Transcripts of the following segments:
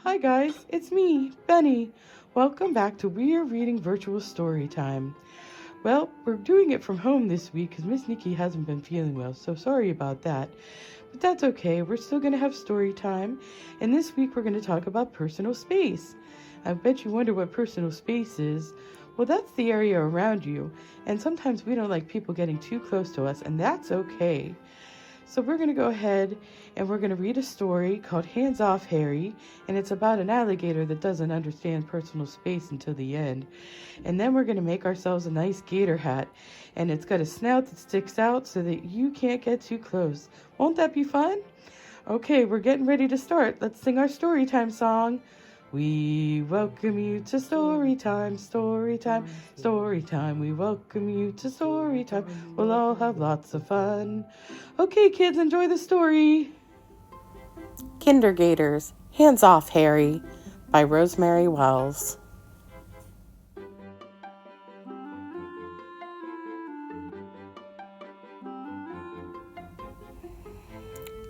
Hi guys, it's me, Benny. Welcome back to We're Reading Virtual Story Time. Well, we're doing it from home this week because Miss Nikki hasn't been feeling well, so sorry about that. But that's okay, we're still going to have story time, and this week we're going to talk about personal space. I bet you wonder what personal space is. Well, that's the area around you, and sometimes we don't like people getting too close to us, and that's okay. So we're going to go ahead and we're going to read a story called Hands Off, Harry, and it's about an alligator that doesn't understand personal space until the end. And then we're going to make ourselves a nice gator hat, and it's got a snout that sticks out so that you can't get too close. Won't that be fun? Okay, we're getting ready to start. Let's sing our story time song. We welcome you to story time, story time, story time. We welcome you to story time. We'll all have lots of fun. Okay, kids, enjoy the story. Kindergators, Hands Off, Harry, by Rosemary Wells.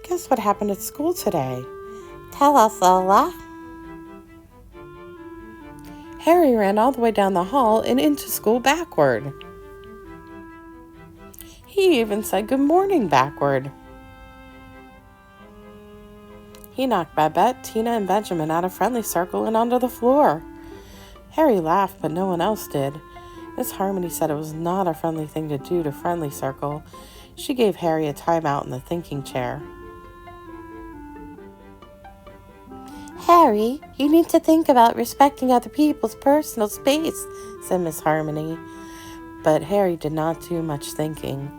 Guess what happened at school today? Tell us, Lola. Harry ran all the way down the hall and into school backward. He even said good morning backward. He knocked Babette, Tina, and Benjamin out of Friendly Circle and onto the floor. Harry laughed, but no one else did. Miss Harmony said it was not a friendly thing to do to Friendly Circle. She gave Harry a timeout in the thinking chair. Harry, you need to think about respecting other people's personal space, said Miss Harmony. But Harry did not do much thinking.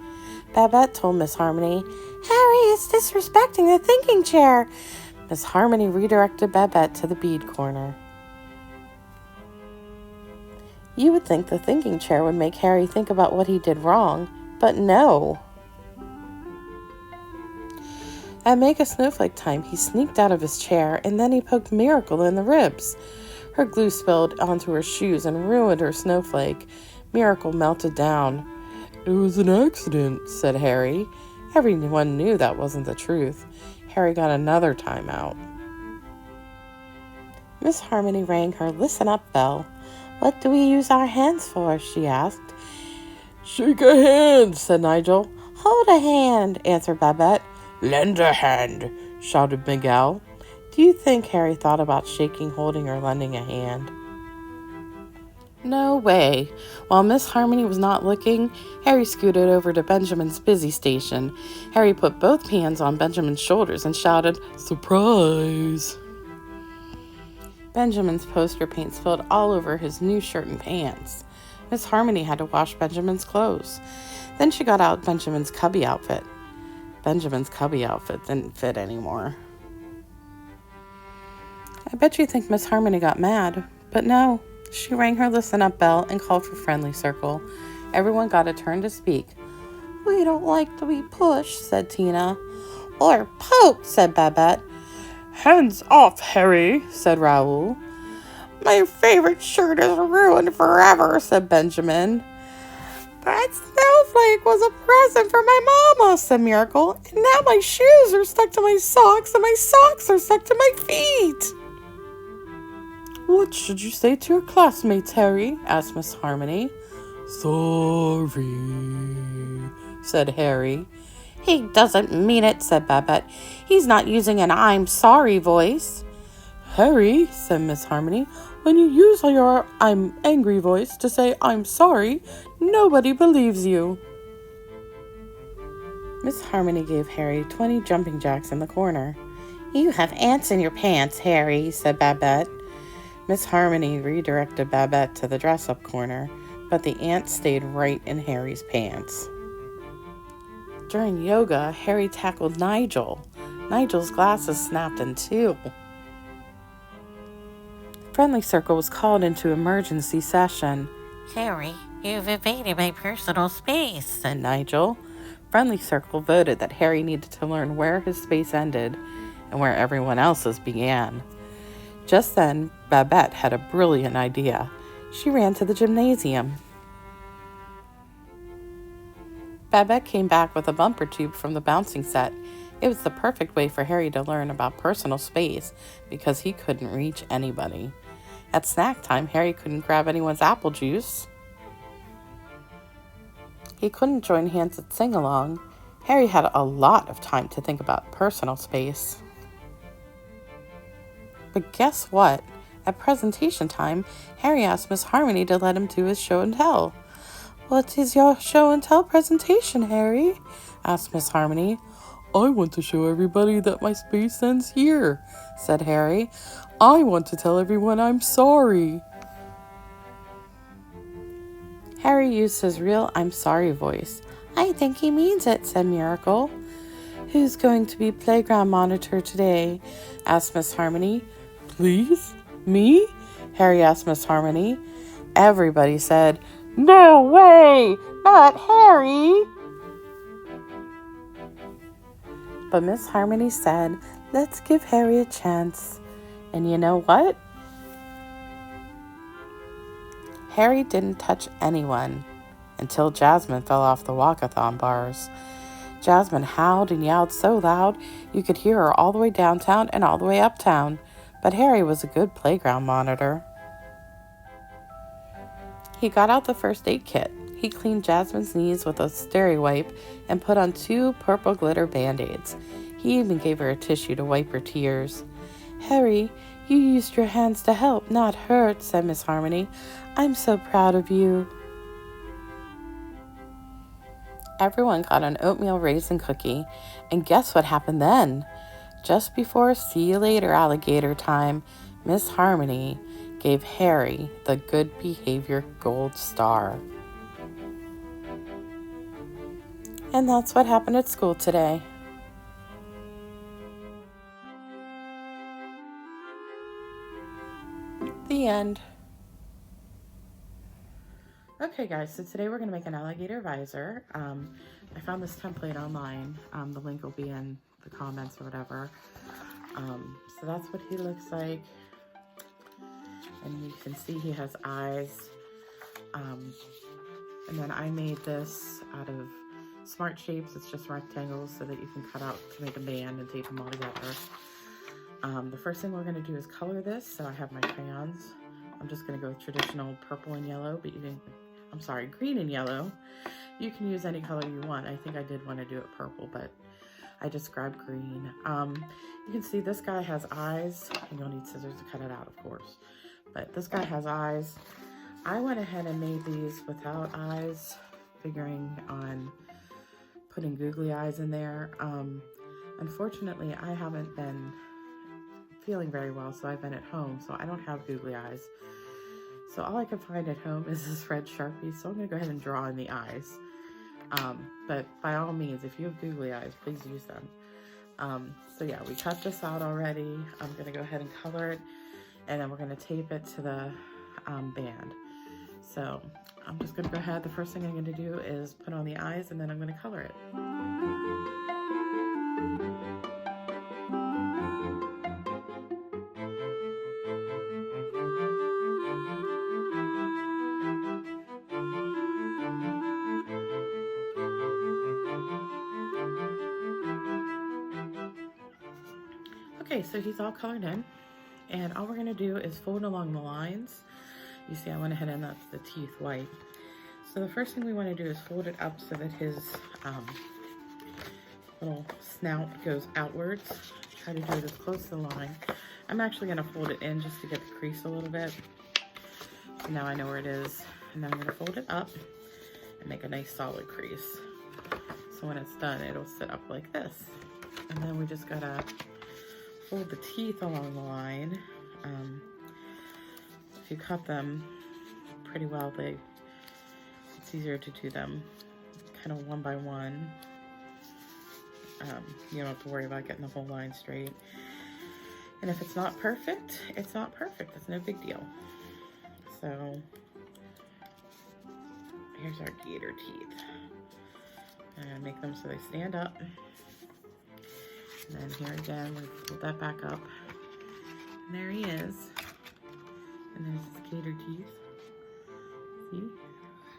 Babette told Miss Harmony, Harry is disrespecting the thinking chair. Miss Harmony redirected Babette to the bead corner. You would think the thinking chair would make Harry think about what he did wrong, but no. At Make a Snowflake time, he sneaked out of his chair and then he poked Miracle in the ribs. Her glue spilled onto her shoes and ruined her snowflake. Miracle melted down. It was an accident, said Harry. Everyone knew that wasn't the truth. Harry got another timeout. Miss Harmony rang her listen-up bell. What do we use our hands for? She asked. Shake a hand, said Nigel. Hold a hand, answered Babette. Lend a hand, shouted Miguel. Do you think Harry thought about shaking, holding, or lending a hand? No way. While Miss Harmony was not looking, Harry scooted over to Benjamin's busy station. Harry put both hands on Benjamin's shoulders and shouted, Surprise! Benjamin's poster paint spilled all over his new shirt and pants. Miss Harmony had to wash Benjamin's clothes. Then she got out Benjamin's cubby outfit. Benjamin's cubby outfit didn't fit anymore. I bet you think Miss Harmony got mad, but no. She rang her listen-up bell and called for Friendly Circle. Everyone got a turn to speak. We don't like to be pushed, said Tina. Or poked, said Babette. Hands off, Harry, said Raoul. My favorite shirt is ruined forever, said Benjamin. That snowflake was a present for my mama, said Miracle, and now my shoes are stuck to my socks and my socks are stuck to my feet. What should you say to your classmates, Harry? Asked Miss Harmony. Sorry, said Harry. He doesn't mean it, said Babette. He's not using an I'm sorry voice. Harry, said Miss Harmony, when you use your I'm angry voice to say I'm sorry, nobody believes you. Miss Harmony gave Harry 20 jumping jacks in the corner. You have ants in your pants, Harry, said Babette. Miss Harmony redirected Babette to the dress-up corner, but the ants stayed right in Harry's pants. During yoga, Harry tackled Nigel. Nigel's glasses snapped in two. Friendly Circle was called into emergency session. Harry, you've invaded my personal space, said Nigel. Friendly Circle voted that Harry needed to learn where his space ended and where everyone else's began. Just then, Babette had a brilliant idea. She ran to the gymnasium. Babette came back with a bumper tube from the bouncing set. It was the perfect way for Harry to learn about personal space because he couldn't reach anybody. At snack time, Harry couldn't grab anyone's apple juice. He couldn't join hands at sing-along. Harry had a lot of time to think about personal space. But guess what? At presentation time, Harry asked Miss Harmony to let him do his show and tell. "What is your show and tell presentation, Harry?" asked Miss Harmony. "I want to show everybody that my space ends here," said Harry. "I want to tell everyone I'm sorry." Harry used his real "I'm sorry" voice. "I think he means it," said Miracle. "Who's going to be playground monitor today?" asked Miss Harmony. "Please? Me?" Harry asked Miss Harmony. Everybody said, "No way! Not Harry!" But Miss Harmony said, "Let's give Harry a chance." And you know what? Harry didn't touch anyone until Jasmine fell off the walkathon bars. Jasmine howled and yelled so loud you could hear her all the way downtown and all the way uptown. But Harry was a good playground monitor. He got out the first aid kit. He cleaned Jasmine's knees with a steri-wipe and put on 2 purple glitter band-aids. He even gave her a tissue to wipe her tears. "Harry, you used your hands to help, not hurt," said Miss Harmony. "I'm so proud of you." Everyone got an oatmeal raisin cookie, and guess what happened then? Just before "see you later, alligator" time, Miss Harmony gave Harry the good behavior gold star. And that's what happened at school today. The end. Okay guys, so today we're going to make an alligator visor. I found this template online. The link will be in the comments or whatever. So that's what he looks like. And you can see he has eyes. And then I made this out of Smart Shapes. It's just rectangles so that you can cut out to make a band and tape them all together. The first thing we're going to do is color this. So I have my crayons. I'm just going to go with traditional purple and yellow, but you can, green and yellow. You can use any color you want. I think I did want to do it purple, but I just grabbed green. You can see this guy has eyes, and you'll need scissors to cut it out, of course. But this guy has eyes. I went ahead and made these without eyes, figuring on putting googly eyes in there. Unfortunately, I haven't been feeling very well, so I've been at home, so I don't have googly eyes. So all I could find at home is this red Sharpie, so I'm going to go ahead and draw in the eyes. But by all means, if you have googly eyes, please use them. So yeah, we cut this out already. I'm going to go ahead and color it, and then we're going to tape it to the band. So I'm just going to go ahead. The first thing I'm going to do is put on the eyes, and then I'm going to color it. Okay, so he's all colored in, and all we're going to do is fold along the lines. You see I went ahead and left the teeth white. So the first thing we want to do is fold it up so that his little snout goes outwards. Try to do it as close to the line. I'm actually going to fold it in just to get the crease a little bit. So now I know where it is. And then I'm going to fold it up and make a nice solid crease. So when it's done, it'll sit up like this. And then we just got to fold the teeth along the line. If you cut them pretty well, it's easier to do them kind of one by one. You don't have to worry about getting the whole line straight. And if it's not perfect, it's not perfect. It's no big deal. So here's our gator teeth. And make them so they stand up. And then here again, we fold that back up. And there he is. And there's his gator teeth. See?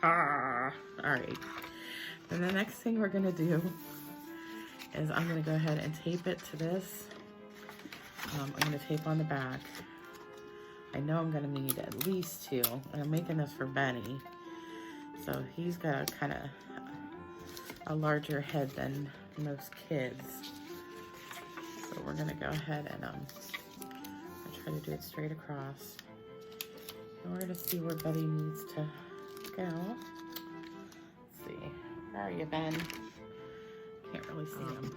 Ah! Alright. And the next thing we're gonna do is I'm gonna go ahead and tape it to this. I'm gonna tape on the back. I know I'm gonna need at least 2. And I'm making this for Benny. So he's got a kind of a larger head than most kids. So we're gonna go ahead and try to do it straight across. And we're gonna see where Betty needs to go. Let's see, where are you, Ben? Can't really see him.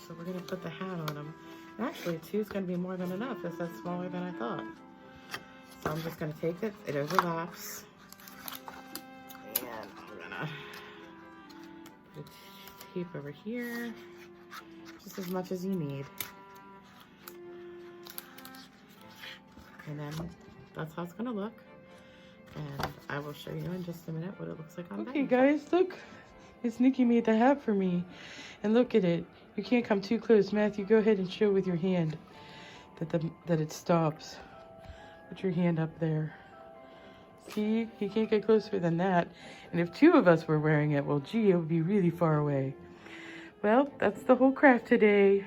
So we're gonna put the hat on him. And actually, 2 is gonna be more than enough. This is smaller than I thought. So I'm just gonna take it. It overlaps. And I'm gonna put tape over here, just as much as you need. And then that's how it's gonna look. And I will show you in just a minute what it looks like on Okay, Betty. guys, look. Miss Nikki made the hat for me. And look at it. You can't come too close. Matthew, go ahead and show with your hand that it stops. Put your hand up there. See, you can't get closer than that. And if 2 of us were wearing it, well, gee, it would be really far away. Well, that's the whole craft today.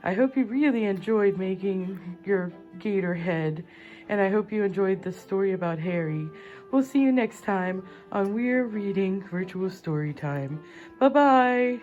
I hope you really enjoyed making your gator head. And I hope you enjoyed the story about Harry. We'll see you next time on We're Reading Virtual Story Time. Bye-bye.